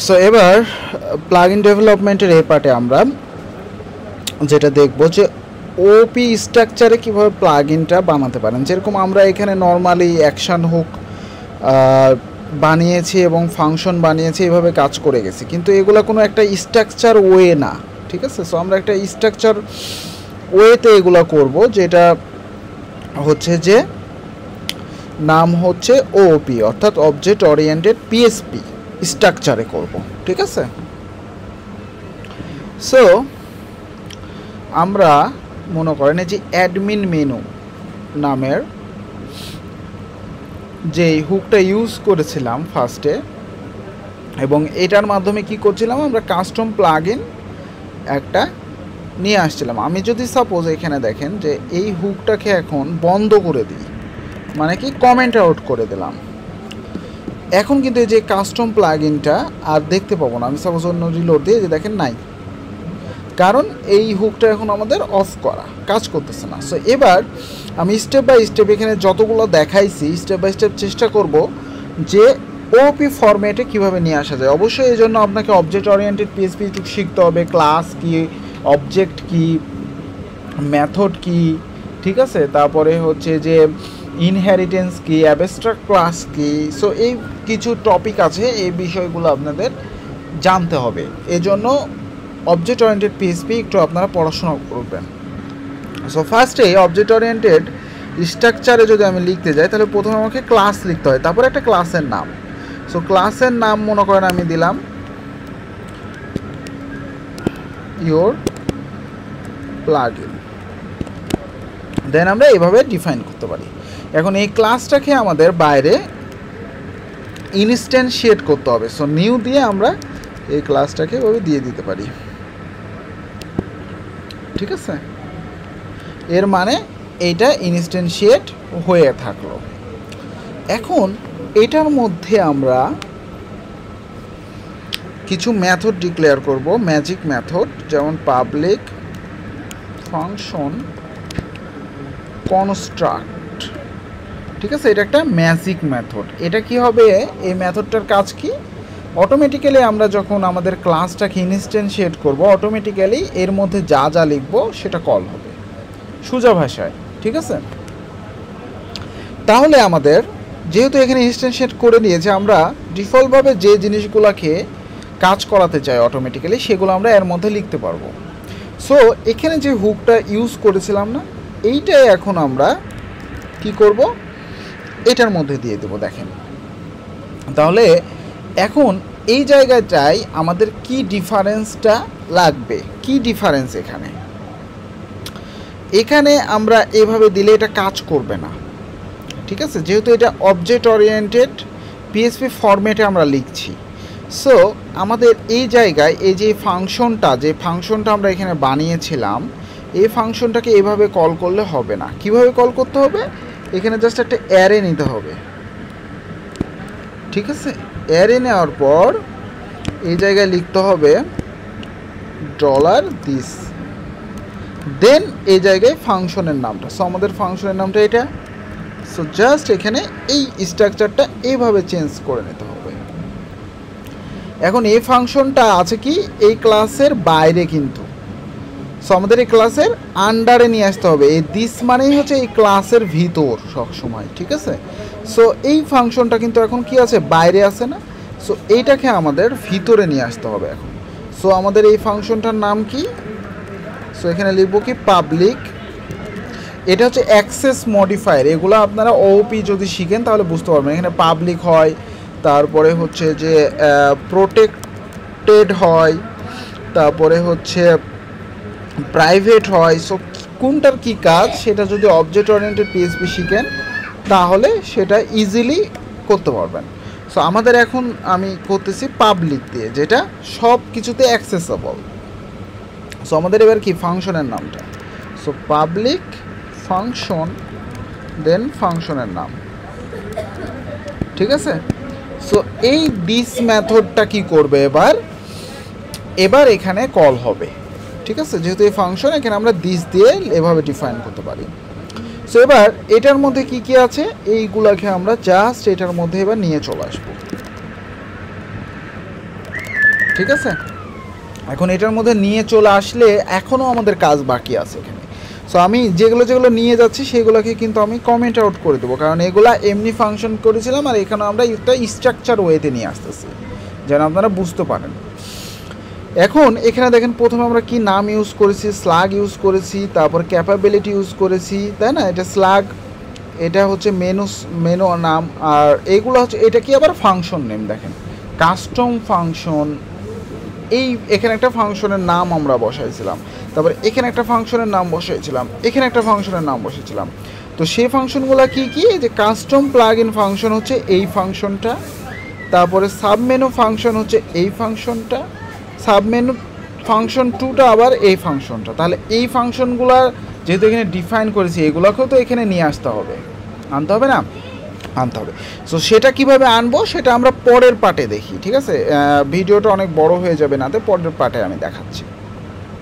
So এবার plugin ডেভেলপমেন্টের এই পার্টে আমরা যেটা দেখব যে ওপি স্ট্রাকচারে কীভাবে প্লাগইনটা বানাতে পারেন। যেরকম আমরা এখানে নর্মালি অ্যাকশন হুক বানিয়েছি এবং ফাংশন বানিয়েছি, এভাবে কাজ করে গেছি, কিন্তু এগুলো কোনো একটা স্ট্রাকচার ওয়ে না, ঠিক আছে। সো আমরা একটা স্ট্রাকচার ওয়েতে এগুলো করব, যেটা হচ্ছে যে নাম হচ্ছে ওপি, অর্থাৎ অবজেক্ট ওরিয়েন্টেড পিএসপি স্ট্রাকচারে করব, ঠিক আছে। সো আমরা মনে করেন যে অ্যাডমিন মেনু নামের যেই হুকটা ইউজ করেছিলাম ফার্স্টে, এবং এটার মাধ্যমে কি করছিলাম, আমরা কাস্টম প্লাগইন একটা নিয়ে আসছিলাম। আমি যদি সাপোজ এখানে দেখেন যে এই হুকটাকে এখন বন্ধ করে দিই, মানে কি কমেন্ট আউট করে দিলাম, এখন কিন্তু এই যে কাস্টম প্লাগইনটা আর দেখতে পাবো না। আমি সাপোজ অন্য রিলোড দিয়ে যে দেখেন নাই, কারণ এই হুকটা এখন আমাদের অফ করা, কাজ করতেছে না। সো এবার আমি স্টেপ বাই স্টেপ এখানে যতগুলো দেখাইছি স্টেপ বাই স্টেপ চেষ্টা করব যে ওপি ফরম্যাটে কিভাবে নিয়ে আসা যায়। অবশ্যই এই জন্য আপনাকে অবজেক্ট ওরিয়েন্টেড পিএসপি শিখতে হবে, ক্লাস কি, অবজেক্ট কি, মেথড কি, ঠিক আছে, তারপরে হচ্ছে যে ইনহেরিটেন্স কি, অ্যাবস্ট্রাক্ট ক্লাস কি। সো এই কিছু টপিক আছে, এই বিষয়গুলো আপনাদের জানতে হবে। এজন্য অবজেক্ট ওরিয়েন্টেড পিএসপি একটু আপনারা পড়াশোনা করবেন। সো ফার্স্টে অবজেক্ট ওরিয়েন্টেড স্ট্রাকচারে যদি আমি লিখতে যাই, তাহলে প্রথমে আমাকে ক্লাস লিখতে হয়, তারপর একটা ক্লাসের নাম। সো ক্লাসের নাম মনে করেন আমি দিলাম ইওর প্লাগইন, দেন আমরা এইভাবে ডিফাইন করতে পারি। এখন এই ক্লাসটাকে আমাদের বাইরে ইনস্ট্যান্সিয়েট করতে হবে। সো নিউ দিয়ে আমরা এই ক্লাসটাকে ওভাবে দিয়ে দিতে পারি, ঠিক আছে। এর মানে এইটা ইনস্ট্যান্সিয়েট হয়ে থাকলো। এখন এটার মধ্যে আমরা কিছু মেথড ডিক্লেয়ার করব, ম্যাজিক মেথড, যেমন পাবলিক ফাংশন কনস্ট্রাক্ট, ঠিক আছে। এটা একটা ম্যাজিক মেথড। এটা কি হবে, এই মেথডটার কাজ কি, অটোমেটিক্যালি আমরা যখন আমাদের ক্লাসটাকে ইনস্ট্যান্সিয়েট করব, অটোমেটিক্যালি এর মধ্যে যা যা লিখব সেটা কল হবে সোজা ভাষায়, ঠিক আছে। তাহলে আমাদের যেহেতু এখানে ইনস্ট্যান্সিয়েট করে নিয়েছে, আমরা ডিফল্টভাবে যে জিনিসগুলোকে কাজ করাতে চাই অটোমেটিক্যালি, সেগুলো আমরা এর মধ্যে লিখতে পারবো। সো এখানে যে হুকটা ইউজ করেছিলাম না, এইটাই এখন আমরা কি করব, এটার মধ্যে দিয়ে দেবো। দেখেন, তাহলে এখন এই জায়গাটায় আমাদের কি ডিফারেন্সটা লাগবে, কি ডিফারেন্স এখানে, এখানে আমরা এভাবে দিলে এটা কাজ করবে না, ঠিক আছে, যেহেতু এটা অবজেক্ট ওরিয়েন্টেড পিএসপি ফরম্যাটে আমরা লিখছি। সো আমাদের এই জায়গায় এই যে ফাংশনটা আমরা এখানে বানিয়েছিলাম, এই ফাংশনটাকে এভাবে কল করলে হবে না। কিভাবে কল করতে হবে, এখানে জাস্ট একটা অ্যারে নিতে হবে, ঠিক আছে। অ্যারে নেওয়ার পর এই জায়গায় লিখতে হবে $this, দেন এই জায়গায় ফাংশনের নামটা। সো আমাদের ফাংশনের নামটা এটা। সো জাস্ট এখানে এই স্ট্রাকচারটা এইভাবে চেঞ্জ করে নিতে হবে। এখন এই ফাংশনটা আছে কি এই ক্লাসের বাইরে, কিন্তু সো আমাদের এই ক্লাসের আন্ডারে নিয়ে আসতে হবে। এই দিস মানেই হচ্ছে এই ক্লাসের ভিতর সবসময়, ঠিক আছে। সো এই ফাংশনটা কিন্তু এখন কি আছে, বাইরে আছে না। সো এইটাকে আমাদের ভিতরে নিয়ে আসতে হবে এখন। সো আমাদের এই ফাংশনটার নাম কি, সো এখানে লিখবো কি পাবলিক, এটা হচ্ছে অ্যাক্সেস মডিফায়ার। এগুলো আপনারা ওপি যদি শিখেন তাহলে বুঝতে পারবেন। এখানে পাবলিক হয়, তারপরে হচ্ছে যে প্রোটেক্টেড হয়, তারপরে হচ্ছে প্রাইভেট হয়। সো কোনটার কি কাজ সেটা যদি অবজেক্ট ওরিয়েন্টেড পিএসপি শিখেন তাহলে সেটা ইজিলি করতে পারবেন। সো আমাদের এখন আমি করতেছি পাবলিক দিয়ে, যেটা সব কিছুতে অ্যাক্সেসেবল। সো আমাদের এবার কি ফাংশনের নামটা, সো পাবলিক ফাংশন, দেন ফাংশনের নাম, ঠিক আছে। সো এই দিস মেথডটা কি করবে, এবার এখানে কল হবে, ঠিক আছে। যেহেতু এই ফাংশন, এখানে আমরা দিস দিয়ে এভাবে ডিফাইন করতে পারি। সো এবার এটার মধ্যে কি কি আছে, এইগুলাকে আমরা জাস্ট এটার মধ্যে এবার নিয়ে চলে আসবো। ঠিক আছে। এখন এটার মধ্যে নিয়ে চলে আসলে এখনও আমাদের কাজ বাকি আছে এখানে। সো আমি যেগুলো যেগুলো নিয়ে যাচ্ছি সেগুলোকে কিন্তু আমি কমেন্ট আউট করে দেবো, কারণ এগুলা এমনি ফাংশন করেছিলাম আর এখানে আমরা একটা স্ট্রাকচার ওয়েতে নিয়ে আসতেছি যেন আপনারা বুঝতে পারেন। এখন এখানে দেখেন প্রথমে আমরা কি নাম ইউজ করেছি, স্লাগ ইউজ করেছি, তারপর ক্যাপাবিলিটি ইউজ করেছি, তাই না? এটা স্লাগ, এটা হচ্ছে মেনু নাম, আর এইগুলো হচ্ছে এটা কি আবার ফাংশন নেম। দেখেন কাস্টম ফাংশন, এই এখানে একটা ফাংশনের নাম আমরা বসাইছিলাম, তারপর এখানে একটা ফাংশনের নাম বসাইছিলাম, এখানে একটা ফাংশনের নাম বসাইছিলাম। তো সেই ফাংশনগুলো কি কি, যে কাস্টম প্লাগ ইন ফাংশন হচ্ছে এই ফাংশনটা, তারপরে সাবমেনু ফাংশন হচ্ছে এই ফাংশনটা, সাবমেনু ফাংশন 2টা আবার এই ফাংশনটা। তাহলে এই ফাংশনগুলো যেহেতু এখানে ডিফাইন করেছি এগুলোকেও তো এখানে নিয়ে আসতে হবে, আনতে হবে না? আনতে হবে। সো সেটা কিভাবে আনবো সেটা আমরা পরের পার্টে দেখি, ঠিক আছে? ভিডিওটা অনেক বড় হয়ে যাবে না, তো পরের পার্টে আমি দেখাচ্ছি।